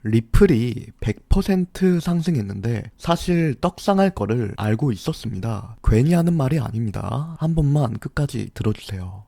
리플이 100% 상승했는데 사실 떡상할 거를 알고 있었습니다. 괜히 하는 말이 아닙니다. 한 번만 끝까지 들어주세요.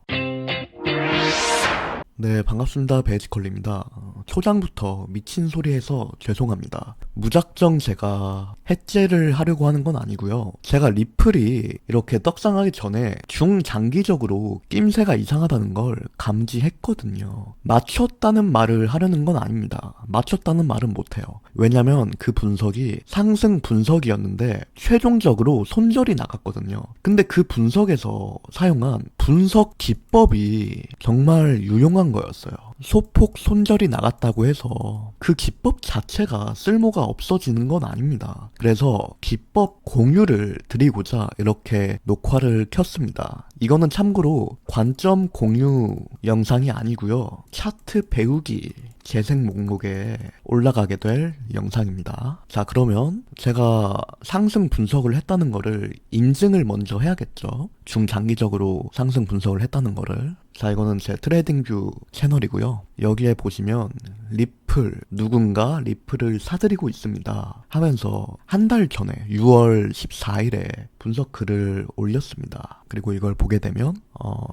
네, 반갑습니다. 베이지컬리입니다. 초장부터 미친 소리 해서 죄송합니다. 무작정 제가 해제를 하려고 하는 건 아니고요. 제가 리플이 이렇게 떡상하기 전에 중장기적으로 낌새가 이상하다는 걸 감지했거든요. 맞췄다는 말을 하려는 건 아닙니다. 맞췄다는 말은 못해요. 왜냐면 그 분석이 상승 분석이었는데 최종적으로 손절이 나갔거든요. 근데 그 분석에서 사용한 분석 기법이 정말 유용한 거였어요. 소폭 손절이 나갔다고 해서 그 기법 자체가 쓸모가 없어지는 건 아닙니다. 그래서 기법 공유를 드리고자 이렇게 녹화를 켰습니다. 이거는 참고로 관점 공유 영상이 아니고요. 차트 배우기 재생 목록에 올라가게 될 영상입니다. 자, 그러면 제가 상승 분석을 했다는 거를 인증을 먼저 해야겠죠. 중장기적으로 상승 분석을 했다는 거를. 자, 이거는 제 트레이딩뷰 채널이고요. 여기에 보시면 리플, 누군가 리플을 사들이고 있습니다 하면서 한 달 전에 6월 14일에 분석 글을 올렸습니다. 그리고 이걸 보게 되면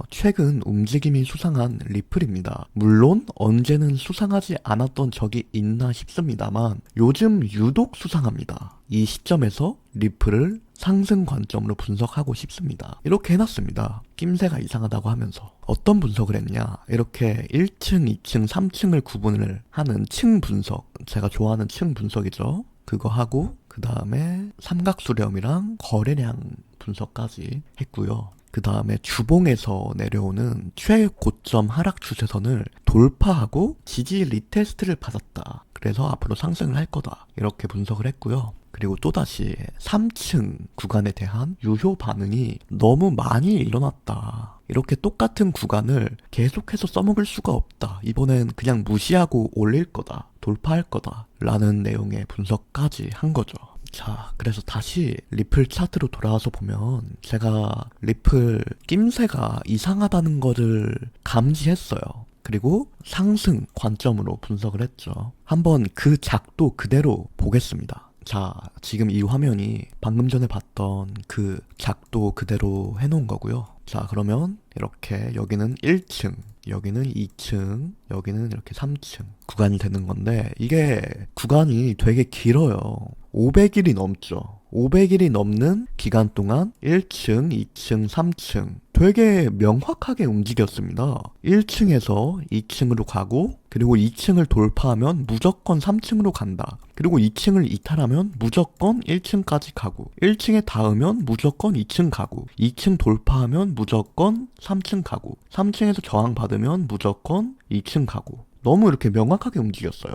최근 움직임이 수상한 리플입니다. 물론 언제는 수상하지 않았던 적이 있나 싶습니다만 요즘 유독 수상합니다. 이 시점에서 리플을 상승 관점으로 분석하고 싶습니다. 이렇게 해놨습니다. 낌새가 이상하다고 하면서 어떤 분석을 했냐, 이렇게 1층, 2층, 3층을 구분을 하는 층 분석, 제가 좋아하는 층 분석이죠. 그거 하고 그 다음에 삼각수렴이랑 거래량 분석까지 했고요. 그 다음에 주봉에서 내려오는 최고점 하락 추세선을 돌파하고 지지 리테스트를 받았다. 그래서 앞으로 상승을 할 거다. 이렇게 분석을 했고요. 그리고 또다시 3층 구간에 대한 유효 반응이 너무 많이 일어났다. 이렇게 똑같은 구간을 계속해서 써먹을 수가 없다. 이번엔 그냥 무시하고 올릴 거다. 돌파할 거다. 라는 내용의 분석까지 한 거죠. 자, 그래서 다시 리플 차트로 돌아와서 보면 제가 리플 낌새가 이상하다는 거를 감지했어요. 그리고 상승 관점으로 분석을 했죠. 한번 그 작도 그대로 보겠습니다. 자, 지금 이 화면이 방금 전에 봤던 그 작도 그대로 해놓은 거고요. 자, 그러면 이렇게 여기는 1층, 여기는 2층, 여기는 이렇게 3층 구간이 되는 건데 이게 구간이 되게 길어요. 500일이 넘죠. 500일이 넘는 기간 동안 1층, 2층, 3층 되게 명확하게 움직였습니다. 1층에서 2층으로 가고 그리고 2층을 돌파하면 무조건 3층으로 간다. 그리고 2층을 이탈하면 무조건 1층까지 가고 1층에 닿으면 무조건 2층 가고 2층 돌파하면 무조건 3층 가고 3층에서 저항받으면 무조건 2층 가고 너무 이렇게 명확하게 움직였어요.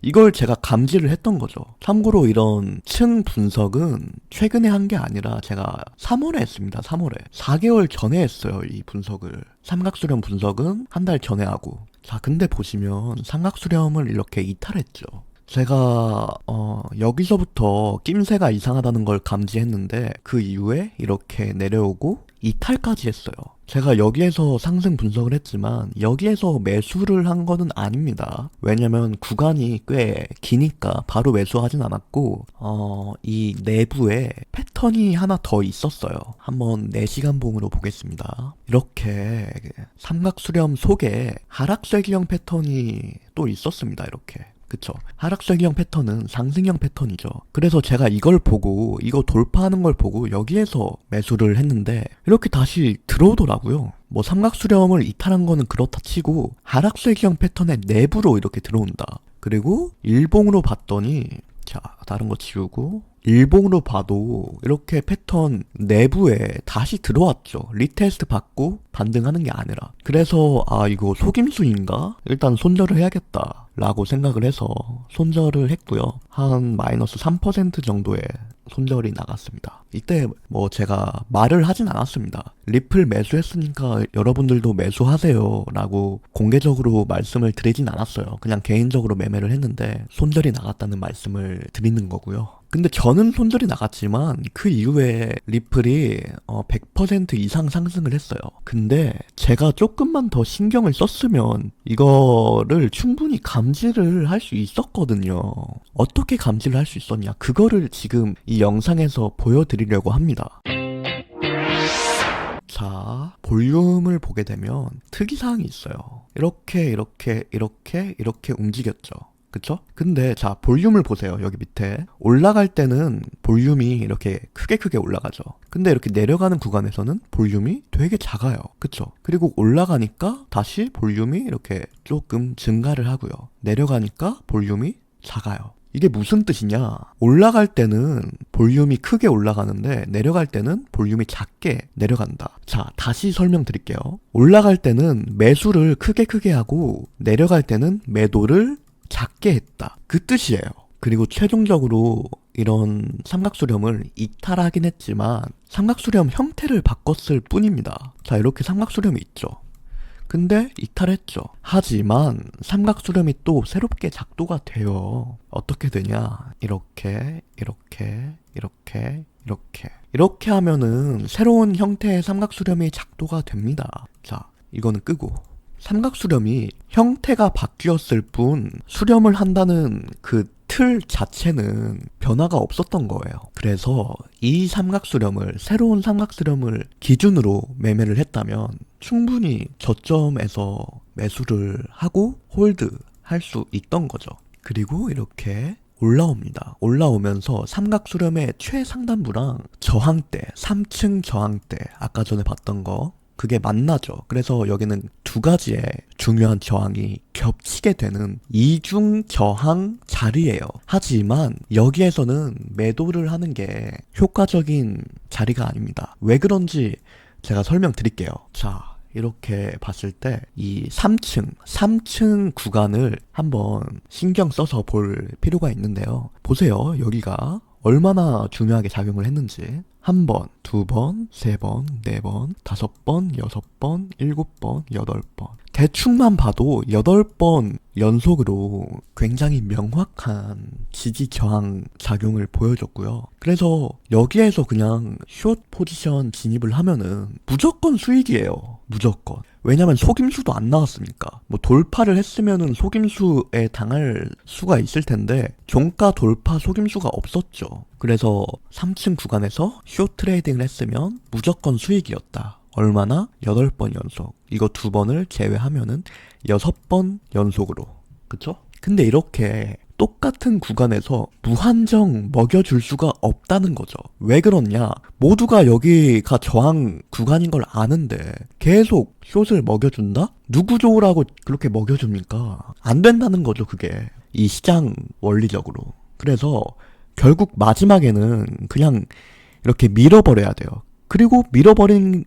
이걸 제가 감지를 했던 거죠. 참고로 이런 층 분석은 최근에 한 게 아니라 제가 3월에 했습니다. 3월에. 4개월 전에 했어요. 이 분석을. 삼각수렴 분석은 한 달 전에 하고. 자, 근데 보시면 삼각수렴을 이렇게 이탈했죠. 제가 여기서부터 낌새가 이상하다는 걸 감지했는데 그 이후에 이렇게 내려오고 이탈까지 했어요. 제가 여기에서 상승 분석을 했지만 여기에서 매수를 한 거는 아닙니다. 왜냐면 구간이 꽤 기니까 바로 매수하진 않았고 이 내부에 패턴이 하나 더 있었어요. 한번 4시간 봉으로 보겠습니다. 이렇게 삼각수렴 속에 하락쇄기형 패턴이 또 있었습니다. 이렇게. 그쵸. 하락쇄기형 패턴은 상승형 패턴이죠. 그래서 제가 이걸 보고 이거 돌파하는 걸 보고 여기에서 매수를 했는데 이렇게 다시 들어오더라고요. 뭐 삼각수렴을 이탈한 거는 그렇다 치고 하락쇄기형 패턴의 내부로 이렇게 들어온다. 그리고 일봉으로 봤더니 자, 다른 거 지우고 일봉으로 봐도 이렇게 패턴 내부에 다시 들어왔죠. 리테스트 받고 반등하는 게 아니라. 그래서 이거 속임수인가? 일단 손절을 해야겠다 라고 생각을 해서 손절을 했고요. 한 마이너스 3% 정도의 손절이 나갔습니다. 이때 뭐 제가 말을 하진 않았습니다. 리플 매수했으니까 여러분들도 매수하세요 라고 공개적으로 말씀을 드리진 않았어요. 그냥 개인적으로 매매를 했는데 손절이 나갔다는 말씀을 드리는 거고요. 근데 저는 손절이 나갔지만 그 이후에 리플이 100% 이상 상승을 했어요. 근데 제가 조금만 더 신경을 썼으면 이거를 충분히 감지를 할 수 있었거든요. 어떻게 감지를 할 수 있었냐? 그거를 지금 이 영상에서 보여드리려고 합니다. 자, 볼륨을 보게 되면 특이사항이 있어요. 이렇게 움직였죠. 그쵸? 근데 자, 볼륨을 보세요. 여기 밑에 올라갈 때는 볼륨이 이렇게 크게 올라가죠. 근데 이렇게 내려가는 구간에서는 볼륨이 되게 작아요. 그쵸? 그리고 올라가니까 다시 볼륨이 이렇게 조금 증가를 하고요. 내려가니까 볼륨이 작아요. 이게 무슨 뜻이냐? 올라갈 때는 볼륨이 크게 올라가는데 내려갈 때는 볼륨이 작게 내려간다. 자, 다시 설명드릴게요. 올라갈 때는 매수를 크게 하고 내려갈 때는 매도를 작게 했다. 그 뜻이에요. 그리고 최종적으로 이런 삼각수렴을 이탈하긴 했지만 삼각수렴 형태를 바꿨을 뿐입니다. 자, 이렇게 삼각수렴이 있죠. 근데 이탈했죠. 하지만 삼각수렴이 또 새롭게 작도가 돼요. 어떻게 되냐? 이렇게 하면은 새로운 형태의 삼각수렴이 작도가 됩니다. 자, 이거는 끄고 삼각수렴이 형태가 바뀌었을 뿐 수렴을 한다는 그 틀 자체는 변화가 없었던 거예요. 그래서 이 삼각수렴을, 새로운 삼각수렴을 기준으로 매매를 했다면 충분히 저점에서 매수를 하고 홀드 할 수 있던 거죠. 그리고 이렇게 올라옵니다. 올라오면서 삼각수렴의 최상단부랑 저항대, 3층 저항대, 아까 전에 봤던 거 그게 만나죠. 그래서 여기는 두 가지의 중요한 저항이 겹치게 되는 이중 저항 자리예요. 하지만 여기에서는 매도를 하는 게 효과적인 자리가 아닙니다. 왜 그런지 제가 설명드릴게요. 자, 이렇게 봤을 때 이 3층 구간을 한번 신경 써서 볼 필요가 있는데요. 보세요. 여기가 얼마나 중요하게 작용을 했는지. 1번, 2번, 3번, 4번, 5번, 6번, 7번, 8번. 대충만 봐도 8번 연속으로 굉장히 명확한 지지 저항 작용을 보여줬고요. 그래서 여기에서 그냥 숏 포지션 진입을 하면은 무조건 수익이에요. 무조건. 왜냐면 속임수도 안 나왔으니까. 뭐 돌파를 했으면은 속임수에 당할 수가 있을 텐데 종가 돌파 속임수가 없었죠. 그래서 3층 구간에서 숏 트레이딩을 했으면 무조건 수익이었다. 얼마나? 8번 연속. 이거 2번을 제외하면은 6번 연속으로. 그쵸? 근데 이렇게 똑같은 구간에서 무한정 먹여줄 수가 없다는 거죠. 왜 그렇냐? 모두가 여기가 저항 구간인 걸 아는데 계속 숏을 먹여준다? 누구 좋으라고 그렇게 먹여줍니까? 안 된다는 거죠, 그게. 이 시장 원리적으로. 그래서 결국 마지막에는 그냥 이렇게 밀어버려야 돼요. 그리고 밀어버리는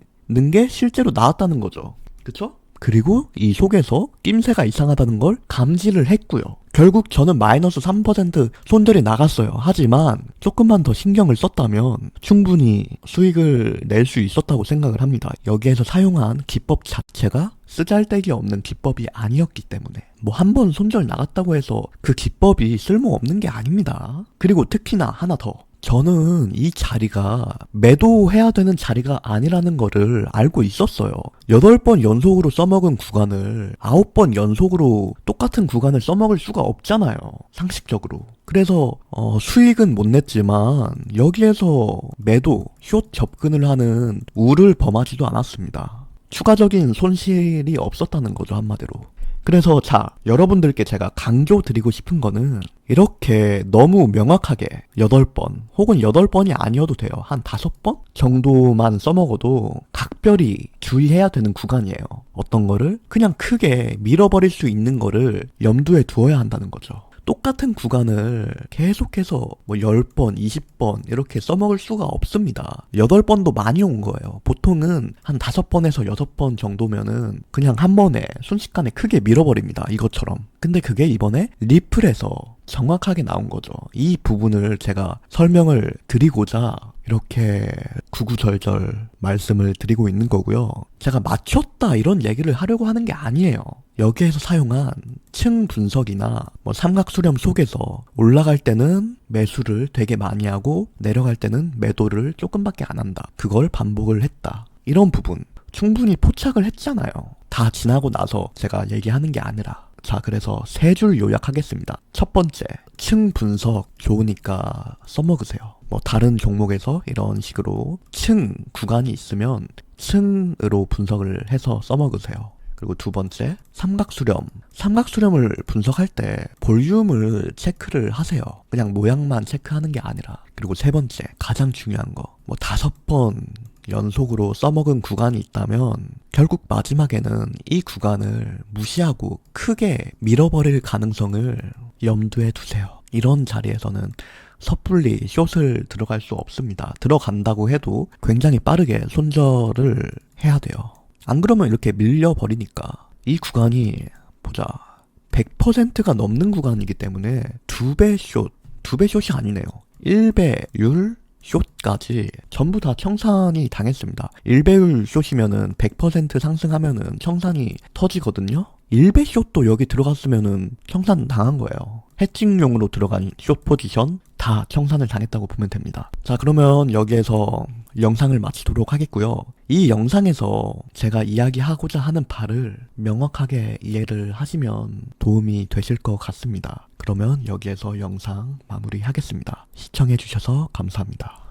게 실제로 나왔다는 거죠. 그쵸? 그리고 이 속에서 낌새가 이상하다는 걸 감지를 했고요. 결국 저는 마이너스 3% 손절이 나갔어요. 하지만 조금만 더 신경을 썼다면 충분히 수익을 낼 수 있었다고 생각을 합니다. 여기에서 사용한 기법 자체가 쓰잘데기 없는 기법이 아니었기 때문에. 뭐 한 번 손절 나갔다고 해서 그 기법이 쓸모없는 게 아닙니다. 그리고 특히나 하나 더. 저는 이 자리가 매도해야 되는 자리가 아니라는 거를 알고 있었어요. 8번 연속으로 써먹은 구간을 9번 연속으로 똑같은 구간을 써먹을 수가 없잖아요. 상식적으로. 그래서 수익은 못 냈지만 여기에서 매도, 숏 접근을 하는 우를 범하지도 않았습니다. 추가적인 손실이 없었다는 거죠, 한마디로. 그래서 자, 여러분들께 제가 강조드리고 싶은 거는 이렇게 너무 명확하게 8번 혹은 8번이 아니어도 돼요. 한 5번 정도만 써먹어도 각별히 주의해야 되는 구간이에요. 어떤 거를 그냥 크게 밀어버릴 수 있는 거를 염두에 두어야 한다는 거죠. 똑같은 구간을 계속해서 뭐 10번, 20번 이렇게 써먹을 수가 없습니다. 8번도 많이 온 거예요. 보통은 한 5번에서 6번 정도면은 그냥 한 번에 순식간에 크게 밀어버립니다. 이것처럼. 근데 그게 이번에 리플에서 정확하게 나온 거죠. 이 부분을 제가 설명을 드리고자 이렇게 구구절절 말씀을 드리고 있는 거고요. 제가 맞췄다 이런 얘기를 하려고 하는 게 아니에요. 여기에서 사용한 층 분석이나 삼각 수렴 속에서 올라갈 때는 매수를 되게 많이 하고 내려갈 때는 매도를 조금밖에 안 한다. 그걸 반복을 했다. 이런 부분 충분히 포착을 했잖아요. 다 지나고 나서 제가 얘기하는 게 아니라. 자, 그래서 세 줄 요약하겠습니다. 첫 번째, 층 분석 좋으니까 써먹으세요. 다른 종목에서 이런 식으로 층 구간이 있으면 층으로 분석을 해서 써먹으세요. 그리고 두 번째, 삼각수렴. 삼각수렴을 분석할 때 볼륨을 체크를 하세요. 그냥 모양만 체크하는 게 아니라. 그리고 세 번째, 가장 중요한 거. 5번 연속으로 써먹은 구간이 있다면 결국 마지막에는 이 구간을 무시하고 크게 밀어버릴 가능성을 염두에 두세요. 이런 자리에서는 섣불리 숏을 들어갈 수 없습니다. 들어간다고 해도 굉장히 빠르게 손절을 해야 돼요. 안 그러면 이렇게 밀려버리니까. 이 구간이 보자, 100%가 넘는 구간이기 때문에 2배 숏, 2배 숏이 아니네요. 1배율 숏까지 전부 다 청산이 당했습니다. 1배율 숏이면은 100% 상승하면은 청산이 터지거든요. 1배 숏도 여기 들어갔으면은 청산 당한 거예요. 해칭용으로 들어간 숏 포지션 다 청산을 당했다고 보면 됩니다. 자, 그러면 여기에서 영상을 마치도록 하겠고요. 이 영상에서 제가 이야기하고자 하는 바를 명확하게 이해를 하시면 도움이 되실 것 같습니다. 그러면 여기에서 영상 마무리하겠습니다. 시청해주셔서 감사합니다.